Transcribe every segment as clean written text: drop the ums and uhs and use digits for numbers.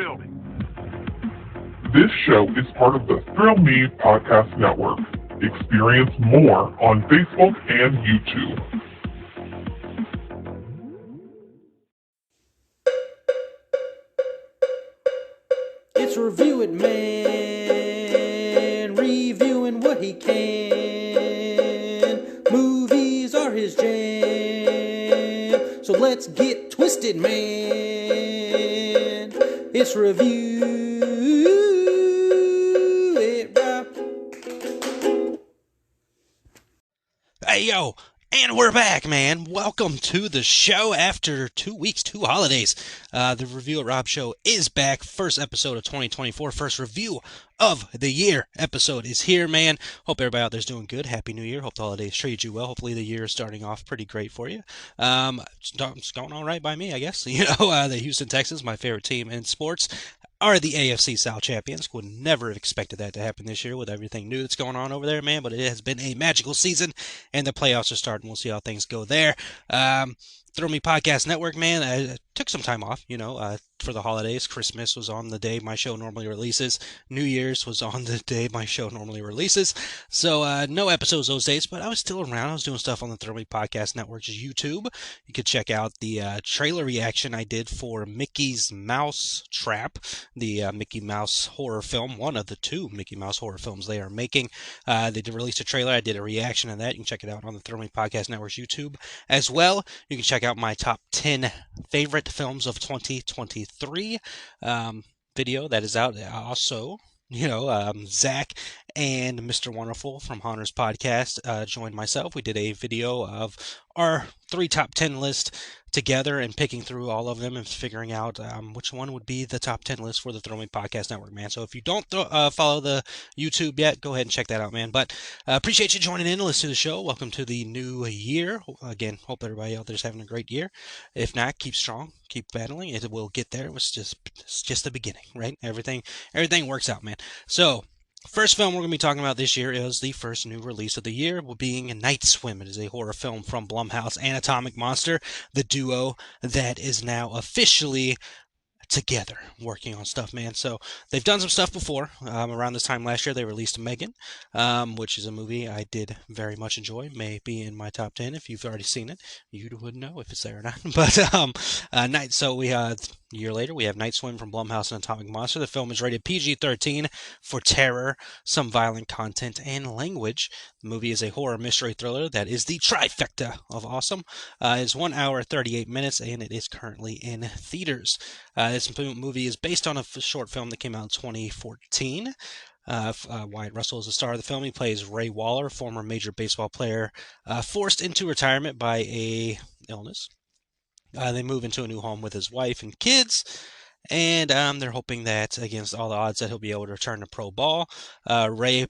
thrill me. This show is part of the Thrill Me Podcast Network. Experience more on Facebook and YouTube. It's Review It Man, reviewing what he can. Movies are his jam, so let's get twisted, man. It's Review It Rob. Hey, yo, and we're back, man. Welcome to the show after 2 weeks, 2 holidays. The Review It Rob show is back. First episode of 2024, first review of the year episode is here, man. Hope everybody out there's doing good. Happy New Year. Hope the holidays treated you well. Hopefully the year is starting off pretty great for you. It's going all right by me, I guess. The Houston Texans, my favorite team in sports, are the AFC South champions. Would never have expected that to happen this year with everything new that's going on over there, man. But it has been a magical season, and the playoffs are starting. We'll see how things go there. Throw Me Podcast Network, man. I took some time off, for the holidays. Christmas was on the day my show normally releases. New Year's was on the day my show normally releases. So no episodes those days, but I was still around. I was doing stuff on the Throw Me Podcast Network's YouTube. You could check out the trailer reaction I did for Mickey's Mouse Trap, the Mickey Mouse horror film, one of the 2 Mickey Mouse horror films they are making. They did release a trailer. I did a reaction of that. You can check it out on the Throw Me Podcast Network's YouTube as well. You can check out my top 10 favorite films of 2023 video that is out. Also, Zach and Mr. Wonderful from Hunter's Podcast joined myself. We did a video of our 3 top 10 list together and picking through all of them and figuring out which one would be the top 10 list for the Throw Me Podcast Network, man. So if you don't follow the YouTube yet, go ahead and check that out, man. But appreciate you joining in to listen to the show. Welcome to the new year. Again, hope everybody out there is having a great year. If not, keep strong, keep battling. It will get there. It's just the beginning, right? Everything works out, man. So first film we're going to be talking about this year is the first new release of the year, being Night Swim. It is a horror film from Blumhouse and Atomic Monster, the duo that is now officially together working on stuff, man. So they've done some stuff before. Around this time last year, they released Megan, which is a movie I did very much enjoy. May be in my top 10. If you've already seen it, you would know if it's there or not. But a year later, we have Night Swim from Blumhouse and Atomic Monster. The film is rated PG-13 for terror, some violent content, and language. The movie is a horror mystery thriller that is the trifecta of awesome. It's 1 hour, 38 minutes, and it is currently in theaters. This movie is based on a short film that came out in 2014. Wyatt Russell is the star of the film. He plays Ray Waller, former major baseball player, forced into retirement by a illness. They move into a new home with his wife and kids, and they're hoping that, against all the odds, that he'll be able to return to pro ball. Ray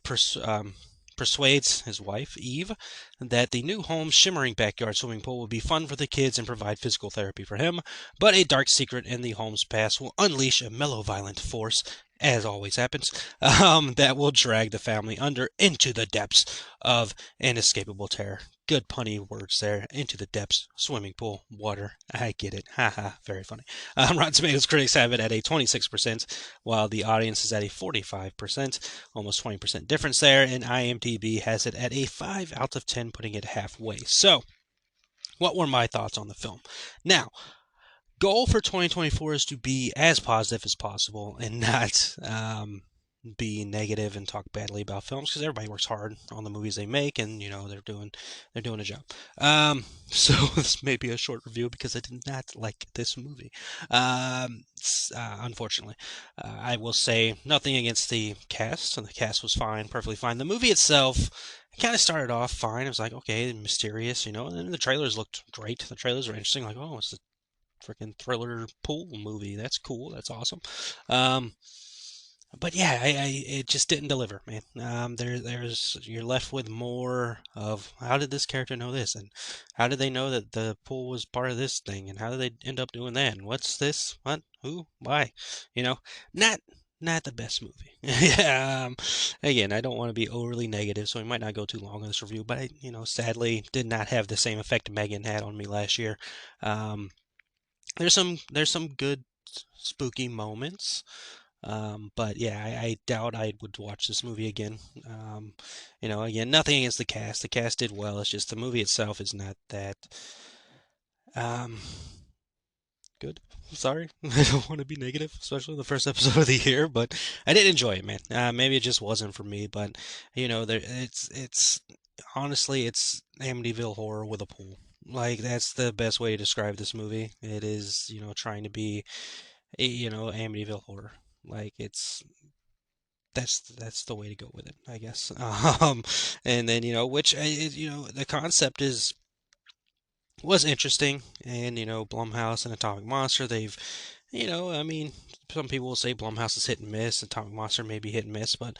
persuades his wife, Eve, that the new home's shimmering backyard swimming pool will be fun for the kids and provide physical therapy for him, but a dark secret in the home's past will unleash a malevolent force, as always happens, that will drag the family into the depths of inescapable terror. Good punny words there. Into the depths, swimming pool, water. I get it. Haha, very funny. Rotten Tomatoes critics have it at a 26%, while the audience is at a 45%, almost 20% difference there, and IMDb has it at a 5 out of 10, putting it halfway. So, what were my thoughts on the film? Now, goal for 2024 is to be as positive as possible and not be negative and talk badly about films, because everybody works hard on the movies they make, and they're doing a job. So this may be a short review because I did not like this movie. Unfortunately, I will say nothing against the cast. So the cast was fine, perfectly fine. The movie itself kind of started off fine. It was like, okay, mysterious, and then the trailers looked great. The trailers were interesting. Like, oh, it's a freaking thriller pool movie. That's cool. That's awesome. But yeah, it just didn't deliver, man. You're left with more of, how did this character know this, and how did they know that the pool was part of this thing, and how did they end up doing that, and what's this, what, who, why, not the best movie. Again, I don't want to be overly negative, so we might not go too long on this review, but I, sadly did not have the same effect Megan had on me last year. There's some good spooky moments. But yeah, I doubt I would watch this movie again. Again, nothing against the cast. The cast did well. It's just the movie itself is not that um, good. Sorry, I don't want to be negative, especially the first episode of the year, but I did enjoy it, man. Maybe it just wasn't for me, but it's honestly it's Amityville horror with a pool. Like that's the best way to describe this movie. It is, trying to be, Amityville horror. Like that's the way to go with it, I guess. And then the concept is was interesting, and Blumhouse and Atomic Monster, I mean, some people will say Blumhouse is hit and miss, Atomic Monster may be hit and miss, but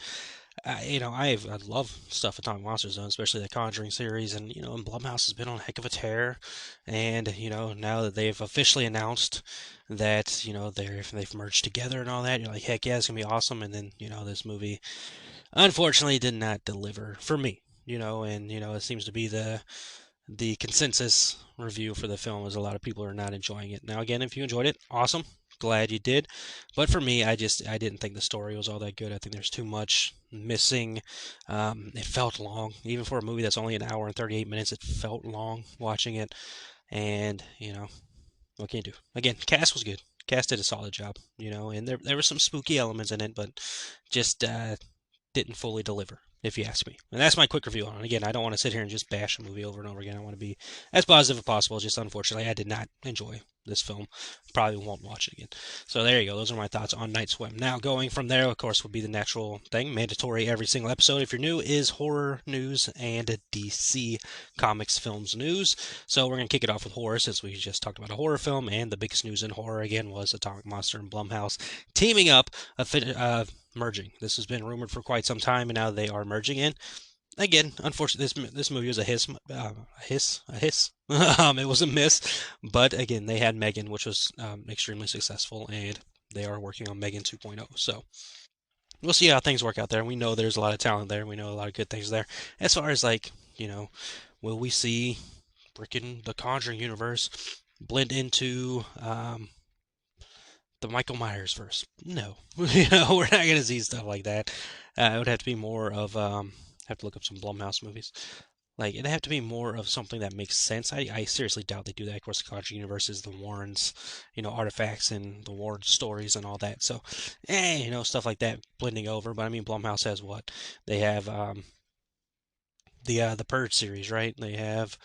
I love stuff Atomic Monster's done, especially the Conjuring series, and Blumhouse has been on a heck of a tear, and now that they've officially announced that they've merged together and all that, you're like, heck yeah, it's gonna be awesome, and then this movie unfortunately did not deliver for me, and it seems to be the consensus review for the film is a lot of people are not enjoying it. Now, again, if you enjoyed it, awesome. Glad you did. But for me, I didn't think the story was all that good. I think there's too much missing. It felt long. Even for a movie that's only an hour and 38 minutes, it felt long watching it. And, what can you do? Again, cast was good. Cast did a solid job, and there were some spooky elements in it, but just didn't fully deliver, if you ask me. And that's my quick review on it. Again, I don't want to sit here and just bash a movie over and over again. I want to be as positive as possible. Just unfortunately, I did not enjoy this film. Probably won't watch it again. So there you go. Those are my thoughts on Night Swim. Now, going from there, of course, would be the natural thing. Mandatory every single episode, if you're new, is horror news and DC Comics films news. So we're going to kick it off with horror, since we just talked about a horror film, and the biggest news in horror, again, was Atomic Monster and Blumhouse teaming up, merging. This has been rumored for quite some time, and now they are merging in. Again, unfortunately, this movie was a hiss. It was a miss, but again, they had Megan, which was extremely successful, and they are working on Megan 2.0. So we'll see how things work out there. We know there's a lot of talent there. We know a lot of good things there. As far as will we see freaking the Conjuring universe blend into the Michael Myers verse? No, we're not gonna see stuff like that. It would have to be more of have to look up some Blumhouse movies. Like it'd have to be more of something that makes sense. I seriously doubt they do that. Of course, the Conjuring universe is the Warrens, artifacts and the Warren stories and all that. So, stuff like that blending over. But I mean, Blumhouse has what? They have the Purge series, right? They have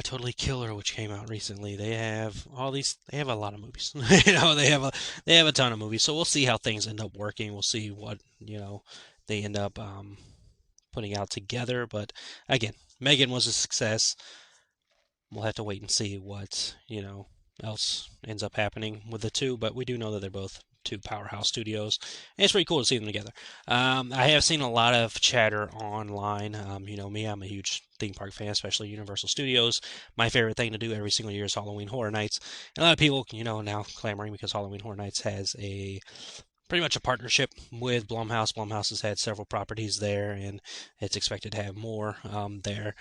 Totally Killer, which came out recently. They have all these. They have a lot of movies. They have a ton of movies. So we'll see how things end up working. We'll see what they end up putting out together. But again, Megan was a success. We'll have to wait and see what else ends up happening with the two. But we do know that they're both two powerhouse studios, and it's pretty cool to see them together. I have seen a lot of chatter online. Me, I'm a huge theme park fan, especially Universal Studios. My favorite thing to do every single year is Halloween Horror Nights. And a lot of people, now clamoring because Halloween Horror Nights has pretty much a partnership with Blumhouse. Blumhouse has had several properties there, and it's expected to have more there.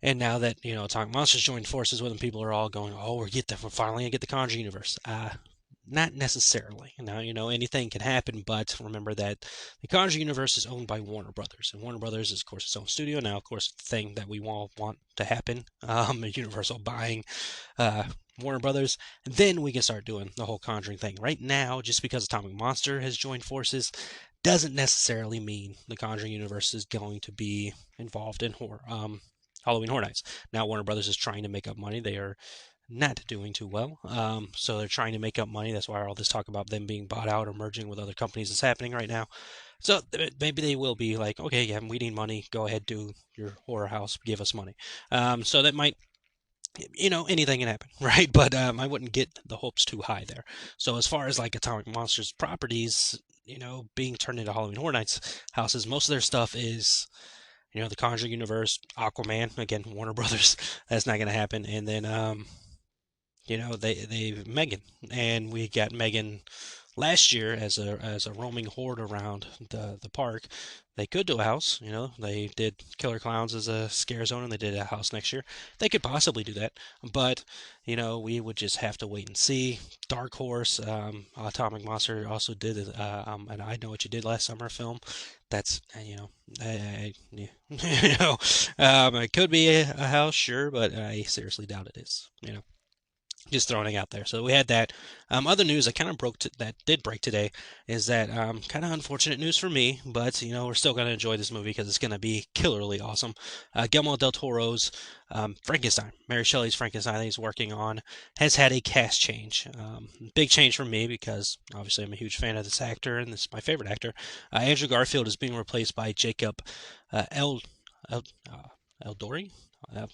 And now that Atomic Monsters joined forces with them, people are all going, "Oh, we're finally gonna get the Conjuring universe." Not necessarily. Now, anything can happen, but remember that the Conjuring universe is owned by Warner Brothers, and Warner Brothers is, of course, its own studio. Now, of course, the thing that we all want to happen, Universal buying Warner Brothers, and then we can start doing the whole Conjuring thing. Right now, just because Atomic Monster has joined forces doesn't necessarily mean the Conjuring universe is going to be involved in Halloween Horror Nights. Now, Warner Brothers is trying to make up money. They are not doing too well. So they're trying to make up money. That's why all this talk about them being bought out or merging with other companies is happening right now. So maybe they will be like, okay, yeah, we need money. Go ahead, do your horror house. Give us money. So that might, anything can happen, right? But I wouldn't get the hopes too high there. So as far as like Atomic Monsters properties, being turned into Halloween Horror Nights houses, most of their stuff is the Conjuring universe, Aquaman, again, Warner Brothers. That's not going to happen. And then they Megan, and we got Megan last year as a roaming horde around the park. They could do a house, they did Killer Clowns as a scare zone, and they did a house next year. They could possibly do that, but we would just have to wait and see. Dark Horse, Atomic Monster also did and I Know What You Did Last Summer film. That's it could be a house, sure, but I seriously doubt it is. Just throwing it out there. So we had that. Other news that kind of that did break today is that kind of unfortunate news for me, but we're still going to enjoy this movie because it's going to be killerly awesome. Guillermo del Toro's Frankenstein, Mary Shelley's Frankenstein that he's working on, has had a cast change. Big change for me because obviously I'm a huge fan of this actor and this is my favorite actor. Andrew Garfield is being replaced by Jacob Elordi.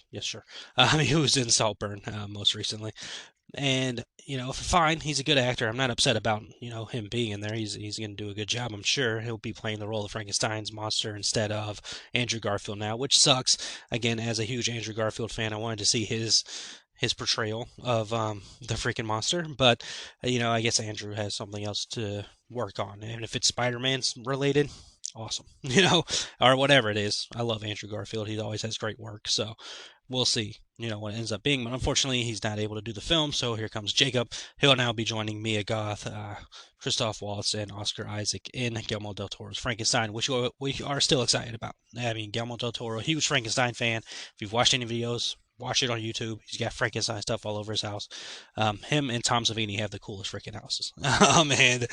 Yes, sure. He was in Saltburn most recently, and fine, he's a good actor. I'm not upset about him being in there. He's going to do a good job. I'm sure he'll be playing the role of Frankenstein's monster instead of Andrew Garfield now, which sucks. Again, as a huge Andrew Garfield fan, I wanted to see his portrayal of the freaking monster, but I guess Andrew has something else to work on, and if it's Spider-Man's related, awesome, or whatever it is. I love Andrew Garfield. He always has great work, so we'll see, what it ends up being. But unfortunately, he's not able to do the film, so here comes Jacob. He'll now be joining Mia Goth, Christoph Waltz, and Oscar Isaac in Guillermo del Toro's Frankenstein, which we are still excited about. I mean, Guillermo del Toro, huge Frankenstein fan. If you've watched any videos, watch it on YouTube. He's got Frankenstein stuff all over his house. Him and Tom Savini have the coolest freaking houses. And,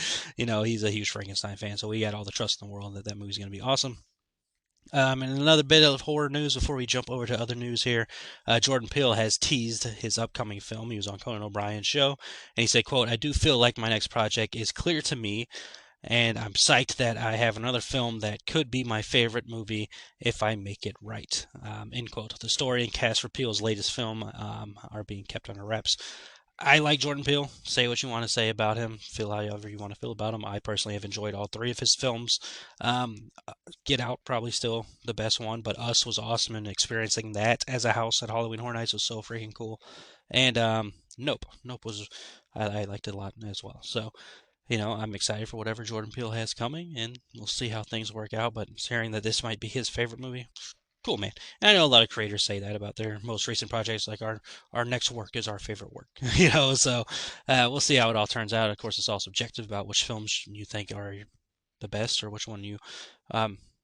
he's a huge Frankenstein fan, so we got all the trust in the world that that movie's going to be awesome. And another bit of horror news before we jump over to other news here. Jordan Peele has teased his upcoming film. He was on Conan O'Brien's show, and he said, quote, "I do feel like my next project is clear to me, and I'm psyched that I have another film that could be my favorite movie if I make it right." End quote. The story and cast for Peele's latest film are being kept under wraps. I like Jordan Peele. Say what you want to say about him. Feel however you want to feel about him. I personally have enjoyed all three of his films. Get Out, probably still the best one, but Us was awesome, and experiencing that as a house at Halloween Horror Nights was so freaking cool. And Nope was, I liked it a lot as well. So, I'm excited for whatever Jordan Peele has coming, and we'll see how things work out. But hearing that this might be his favorite movie, cool, man. And I know a lot of creators say that about their most recent projects, like our next work is our favorite work, So we'll see how it all turns out. Of course, it's all subjective about which films you think are the best, or which one you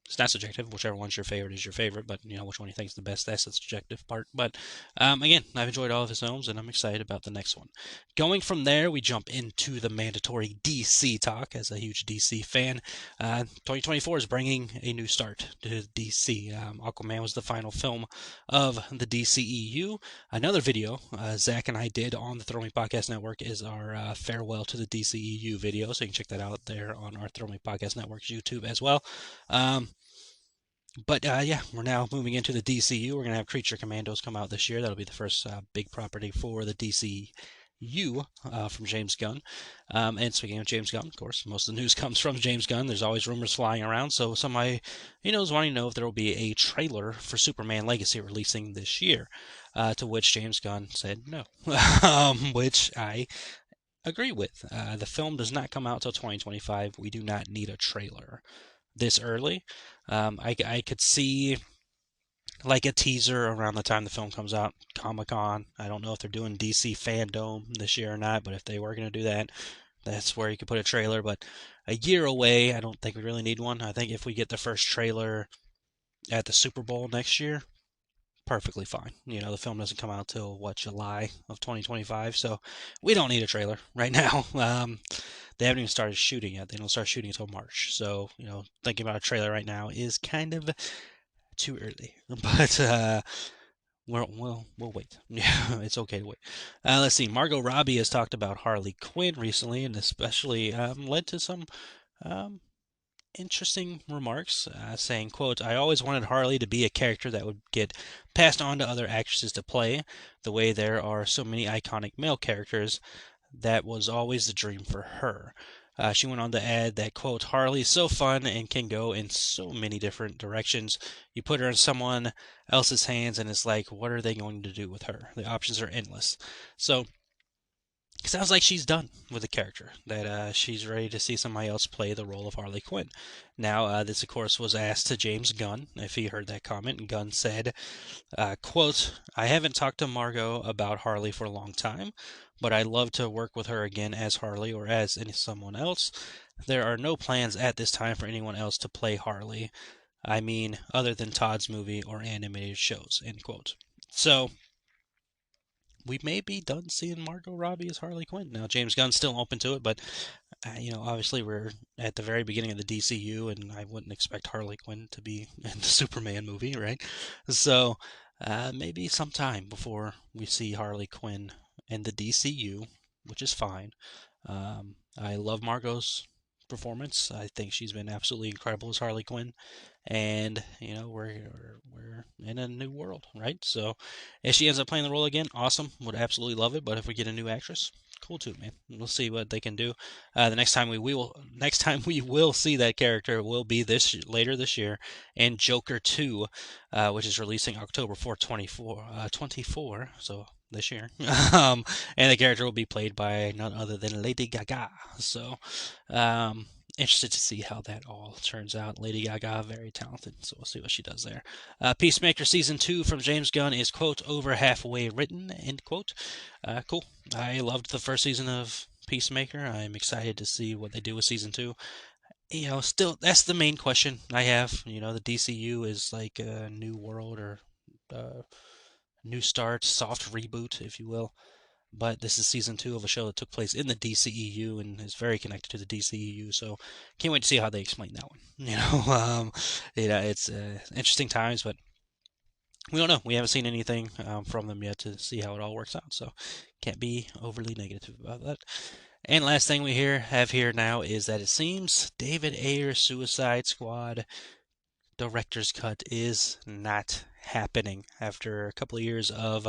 it's not subjective. Whichever one's your favorite is your favorite, but which one you think is the best, that's the subjective part. But again, I've enjoyed all of his films, and I'm excited about the next one. Going from there, we jump into the mandatory DC talk. As a huge DC fan, 2024 is bringing a new start to DC. Aquaman was the final film of the DCEU. Another video Zach and I did on the Throw Me Podcast Network is our farewell to the DCEU video, so you can check that out there on our Throw Me Podcast Network's YouTube as well. But we're now moving into the DCU. We're going to have Creature Commandos come out this year. That'll be the first big property for the DCU from James Gunn. And speaking of James Gunn, of course, most of the news comes from James Gunn. There's always rumors flying around. So somebody, is wanting to know if there will be a trailer for Superman Legacy releasing this year. To which James Gunn said no, which I agree with. The film does not come out till 2025. We do not need a trailer this early. I could see like a teaser around the time the film comes out, Comic-Con. I don't know if they're doing DC Fandom this year or not, but if they were going to do that, that's where you could put a trailer. But a year away, I don't think we really need one. I think if we get the first trailer at the Super Bowl next year, perfectly fine. The film doesn't come out till July of 2025, so we don't need a trailer right now. They haven't even started shooting yet. They don't start shooting until March, so thinking about a trailer right now is kind of too early. But we'll wait. Yeah, it's okay to wait. Let's see. Margot Robbie has talked about Harley Quinn recently, and especially led to some interesting remarks, saying, quote, "I always wanted Harley to be a character that would get passed on to other actresses to play, the way there are so many iconic male characters. That was always the dream for her." She went on to add that, quote, "Harley's so fun and can go in so many different directions. You put her in someone else's hands and it's like, what are they going to do with her? The options are endless." So sounds like she's done with the character, that she's ready to see somebody else play the role of Harley Quinn. Now, this, of course, was asked to James Gunn, if he heard that comment, and Gunn said, quote, "I haven't talked to Margot about Harley for a long time, but I'd love to work with her again as Harley or as someone else. There are no plans at this time for anyone else to play Harley. I mean, other than Todd's movie or animated shows," end quote. So, we may be done seeing Margot Robbie as Harley Quinn. Now, James Gunn's still open to it, but obviously we're at the very beginning of the DCU, and I wouldn't expect Harley Quinn to be in the Superman movie, right? So maybe sometime before we see Harley Quinn in the DCU, which is fine. I love Margot's performance. I think she's been absolutely incredible as Harley Quinn, and we're in a new world, right? So if she ends up playing the role again, awesome, would absolutely love it. But if we get a new actress, cool too, man. We'll see what they can do. The next time we will see that character will be later this year in Joker 2, which is releasing October 4th, 24, so this year. And the character will be played by none other than Lady Gaga. So, interested to see how that all turns out. Lady Gaga, very talented, so we'll see what she does there. Peacemaker Season 2 from James Gunn is, quote, "over halfway written," end quote. Cool. I loved the first season of Peacemaker. I'm excited to see what they do with Season 2. Still, that's the main question I have. The DCU is like a new world, or new start, soft reboot, if you will. But this is Season 2 of a show that took place in the DCEU and is very connected to the DCEU. So can't wait to see how they explain that one. It's interesting times, but we don't know. We haven't seen anything from them yet to see how it all works out. So can't be overly negative about that. And last thing we have here now is that it seems David Ayer's Suicide Squad director's cut is not happening after a couple of years of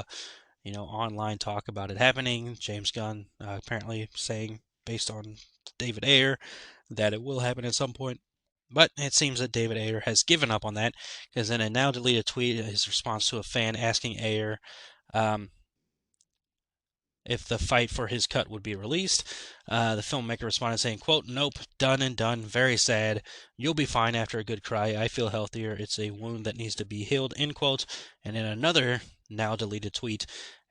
online talk about it happening. James Gunn apparently saying, based on David Ayer, that it will happen at some point. But it seems that David Ayer has given up on that, because in a now deleted tweet, his response to a fan asking Ayer if the fight for his cut would be released, the filmmaker responded saying, quote, "Nope, done and done, very sad. You'll be fine after a good cry. I feel healthier. It's a wound that needs to be healed," end quote. And in another now deleted tweet,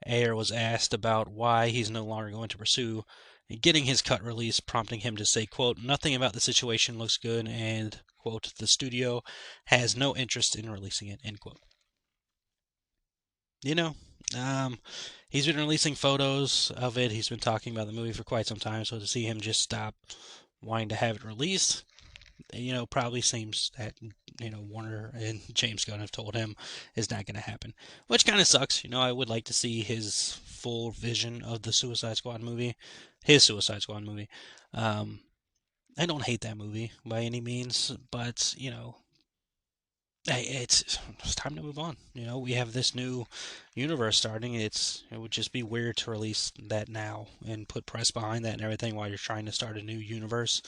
Ayer was asked about why he's no longer going to pursue getting his cut released, prompting him to say, quote, "Nothing about the situation looks good," and, quote, "the studio has no interest in releasing it," end quote. He's been releasing photos of it. He's been talking about the movie for quite some time. So to see him just stop wanting to have it released, probably seems that, Warner and James Gunn have told him is not going to happen, which kind of sucks. I would like to see his full vision of the Suicide Squad movie, his Suicide Squad movie. I don't hate that movie by any means, but, it's time to move on. We have this new universe starting. It would just be weird to release that now and put press behind that and everything while you're trying to start a new universe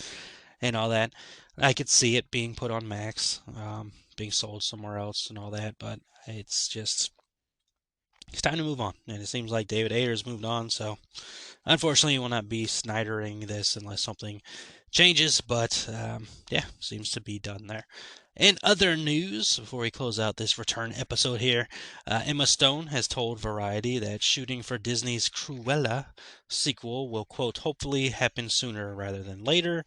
and all that. I could see it being put on Max, being sold somewhere else and all that, but it's time to move on. And it seems like David Ayer's moved on, so unfortunately, we'll not be Snydering this unless something changes, but seems to be done there. In other news, before we close out this return episode here, Emma Stone has told Variety that shooting for Disney's Cruella sequel will, quote, "hopefully happen sooner rather than later.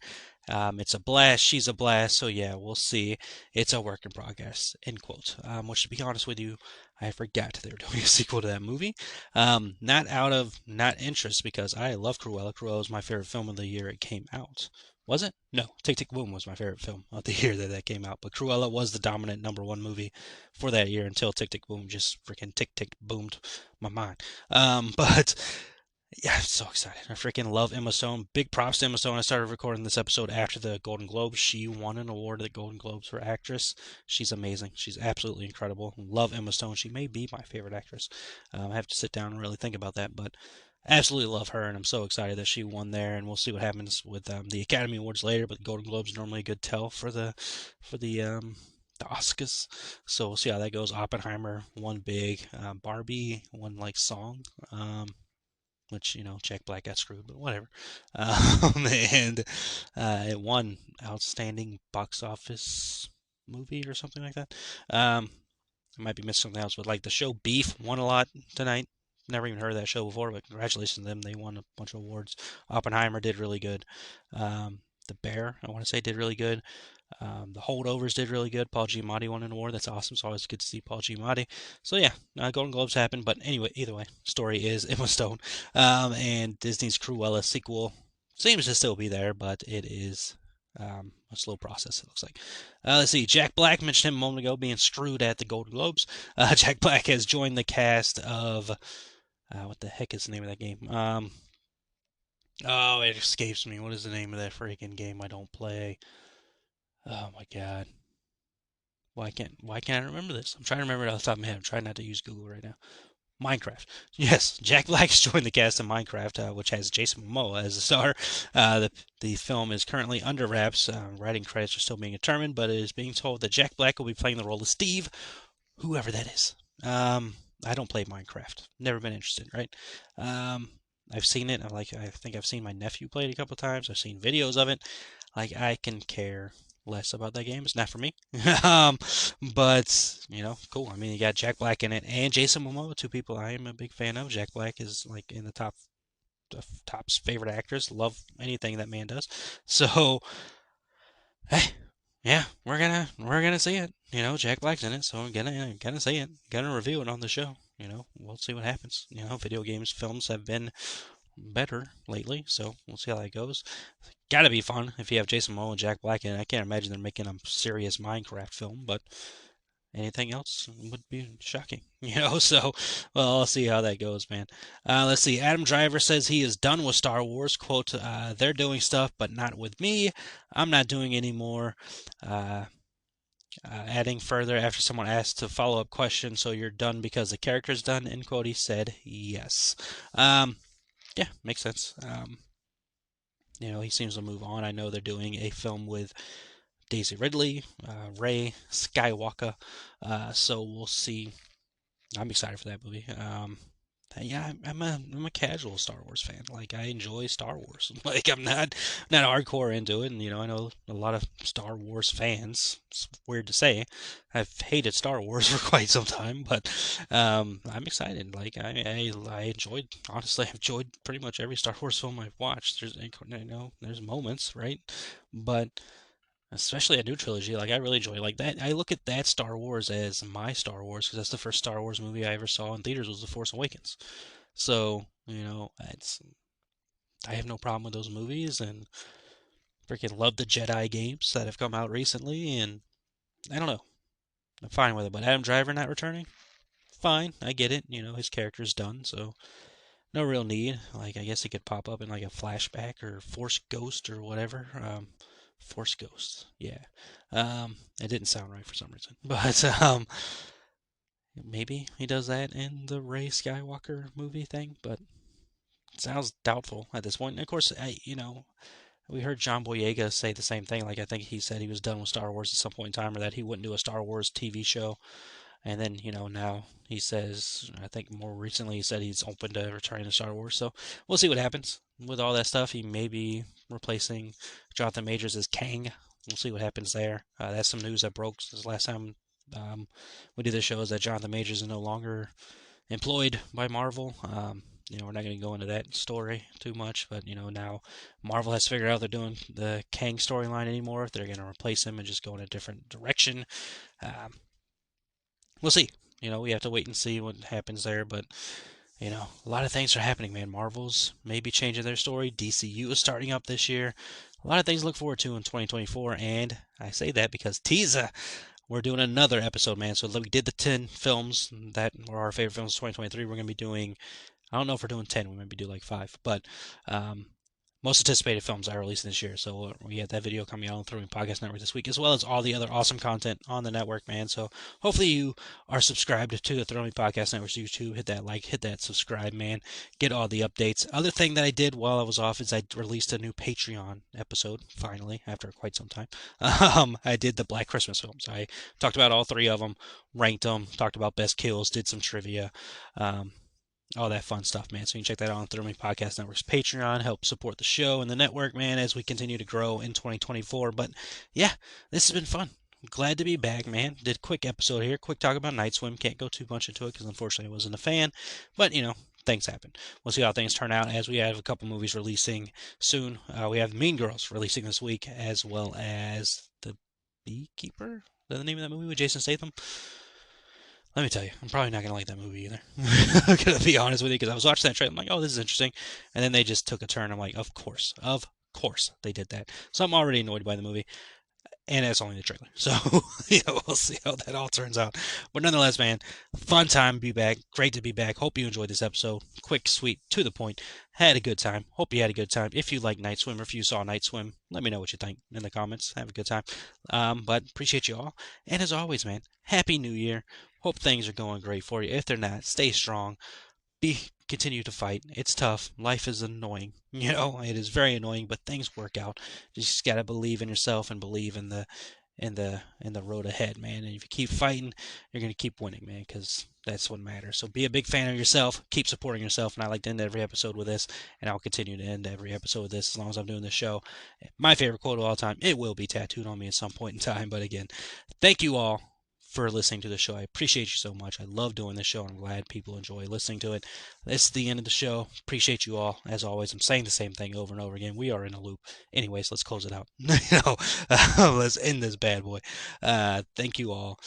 It's a blast, she's a blast, so yeah, we'll see. It's a work in progress," end quote. Which, to be honest with you, I forgot they were doing a sequel to that movie. Not interest, because I love Cruella. Cruella was my favorite film of the year it came out. Was it? No, Tick, Tick, Boom was my favorite film of the year that came out. But Cruella was the dominant number one movie for that year until Tick, Tick, Boom just freaking tick, tick, boomed my mind. But yeah, I'm so excited. I freaking love Emma Stone. Big props to Emma Stone. I started recording this episode after the Golden Globes. She won an award at the Golden Globes for actress. She's amazing. She's absolutely incredible. Love Emma Stone. She may be my favorite actress. I have to sit down and really think about that, but absolutely love her, and I'm so excited that she won there. And we'll see what happens with the Academy Awards later. But the Golden Globes are normally a good tell for the Oscars, so we'll see how that goes. Oppenheimer won big. Barbie won like song. which, Jack Black got screwed, but whatever. And it won Outstanding Box Office Movie or something like that. I might be missing something else, but like the show Beef won a lot tonight. Never even heard of that show before, but congratulations to them. They won a bunch of awards. Oppenheimer did really good. The Bear, I want to say, did really good. The Holdovers did really good. Paul Giamatti won an award. That's awesome. It's always good to see Paul Giamatti. So yeah, Golden Globes happened. But anyway, either way, story is Emma Stone. And Disney's Cruella sequel seems to still be there, but it is a slow process, it looks like. Let's see. Jack Black, mentioned him a moment ago, being screwed at the Golden Globes. Jack Black has joined the cast of what the heck is the name of that game? Oh, it escapes me. What is the name of that freaking game I don't play? Oh my god. Why can't I remember this? I'm trying to remember it off the top of my head. I'm trying not to use Google right now. Minecraft. Yes, Jack Black's joined the cast of Minecraft, which has Jason Momoa as a star. The film is currently under wraps. Writing credits are still being determined, but it is being told that Jack Black will be playing the role of Steve, whoever that is. I don't play Minecraft. Never been interested, right? I've seen it. I think I've seen my nephew play it a couple times. I've seen videos of it. Like, I can care less about that game. It's not for me. But, cool. I mean, you got Jack Black in it and Jason Momoa, two people I am a big fan of. Jack Black is like in the top's favorite actors. Love anything that man does. So, hey, yeah, we're gonna see it. Jack Black's in it, so I'm gonna see it. Gonna review it on the show. We'll see what happens. Video games, films have been better lately, so we'll see how that goes. Gotta be fun if you have Jason Momoa and Jack Black in it. I can't imagine they're making a serious Minecraft film, but anything else would be shocking, So, well, I'll see how that goes, man. Let's see. Adam Driver says he is done with Star Wars. Quote, they're doing stuff, but not with me. I'm not doing any more. Adding further, after someone asked a follow-up question, so you're done because the character's done, end quote, he said yes. Yeah, makes sense. He seems to move on. I know they're doing a film with Daisy Ridley, Rey Skywalker, so we'll see. I'm excited for that movie. Yeah, I'm a casual Star Wars fan. Like, I enjoy Star Wars. Like, I'm not hardcore into it, and I know a lot of Star Wars fans. It's weird to say. I've hated Star Wars for quite some time, but I'm excited. Like, I enjoyed, honestly, I've enjoyed pretty much every Star Wars film I've watched. There's moments, right? But especially a new trilogy, like, I really enjoy like that. I look at that Star Wars as my Star Wars because that's the first Star Wars movie I ever saw in theaters was The Force Awakens. So, I have no problem with those movies, and freaking love the Jedi games that have come out recently, and I don't know. I'm fine with it, but Adam Driver not returning? Fine, I get it. His character's done, so no real need. Like, I guess he could pop up in like a flashback or Force Ghost or whatever. Force Ghost, yeah. It didn't sound right for some reason, but maybe he does that in the Rey Skywalker movie thing, but it sounds doubtful at this point. And of course, we heard John Boyega say the same thing. Like, I think he said he was done with Star Wars at some point in time, or that he wouldn't do a Star Wars TV show. And then, now he says, I think more recently he said he's open to returning to Star Wars. So we'll see what happens with all that stuff. He may be replacing Jonathan Majors as Kang. We'll see what happens there. That's some news that broke since last time we did the show, is that Jonathan Majors is no longer employed by Marvel. We're not going to go into that story too much, but, now Marvel has figured out they're doing the Kang storyline anymore. If they're going to replace him and just go in a different direction. We'll see. We have to wait and see what happens there, but, a lot of things are happening, man. Marvel's maybe changing their story. DCU is starting up this year. A lot of things to look forward to in 2024, and I say that because teaser, we're doing another episode, man. So we did the 10 films that were our favorite films of 2023. We're going to be doing, I don't know if we're doing 10. We might be doing like 5, but most anticipated films are releasing this year. So we have that video coming out on the Thrilling Podcast Network this week, as well as all the other awesome content on the network, man. So hopefully you are subscribed to the Thrilling Podcast Network's YouTube. Hit that like, hit that subscribe, man. Get all the updates. Other thing that I did while I was off is I released a new Patreon episode, finally, after quite some time. I did the Black Christmas films. I talked about all 3 of them, ranked them, talked about best kills, did some trivia. all that fun stuff, man. So you can check that out on Thrill Me Podcast Network's Patreon. Help support the show and the network, man, as we continue to grow in 2024. But yeah, this has been fun. Glad to be back, man. Did a quick episode here. Quick talk about Night Swim. Can't go too much into it because unfortunately I wasn't a fan. But, things happen. We'll see how things turn out as we have a couple movies releasing soon. We have Mean Girls releasing this week, as well as The Beekeeper. Is that the name of that movie with Jason Statham? Let me tell you, I'm probably not going to like that movie either. I'm going to be honest with you, because I was watching that trailer, I'm like, oh, this is interesting. And then they just took a turn. I'm like, of course they did that. So I'm already annoyed by the movie. And it's only the trailer. So, we'll see how that all turns out. But nonetheless, man, fun time to be back. Great to be back. Hope you enjoyed this episode. Quick, sweet, to the point. Had a good time. Hope you had a good time. If you like Night Swim, or if you saw Night Swim, let me know what you think in the comments. Have a good time. But appreciate you all. And as always, man, Happy New Year. Hope things are going great for you. If they're not, stay strong. Continue to fight. It's tough. Life is annoying. It is very annoying, but things work out. You just gotta believe in yourself and believe in the road ahead, man. And if you keep fighting, you're gonna keep winning, man, because that's what matters. So be a big fan of yourself. Keep supporting yourself. And I like to end every episode with this, and I'll continue to end every episode with this as long as I'm doing this show. My favorite quote of all time. It will be tattooed on me at some point in time. But again, thank you all for listening to the show. I appreciate you so much. I love doing this show. I'm glad people enjoy listening to it. This is the end of the show. Appreciate you all. As always, I'm saying the same thing over and over again. We are in a loop. Anyways, let's close it out. Let's end this bad boy. Thank you all.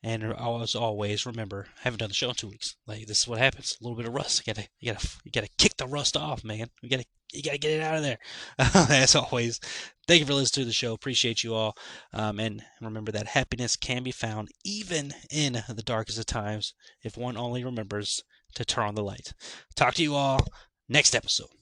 And as always, remember, I haven't done the show in 2 weeks. Like, this is what happens. A little bit of rust. You gotta kick the rust off, man. You gotta get it out of there. As always, thank you for listening to the show. Appreciate you all. And remember that happiness can be found even in the darkest of times if one only remembers to turn on the light. Talk to you all next episode.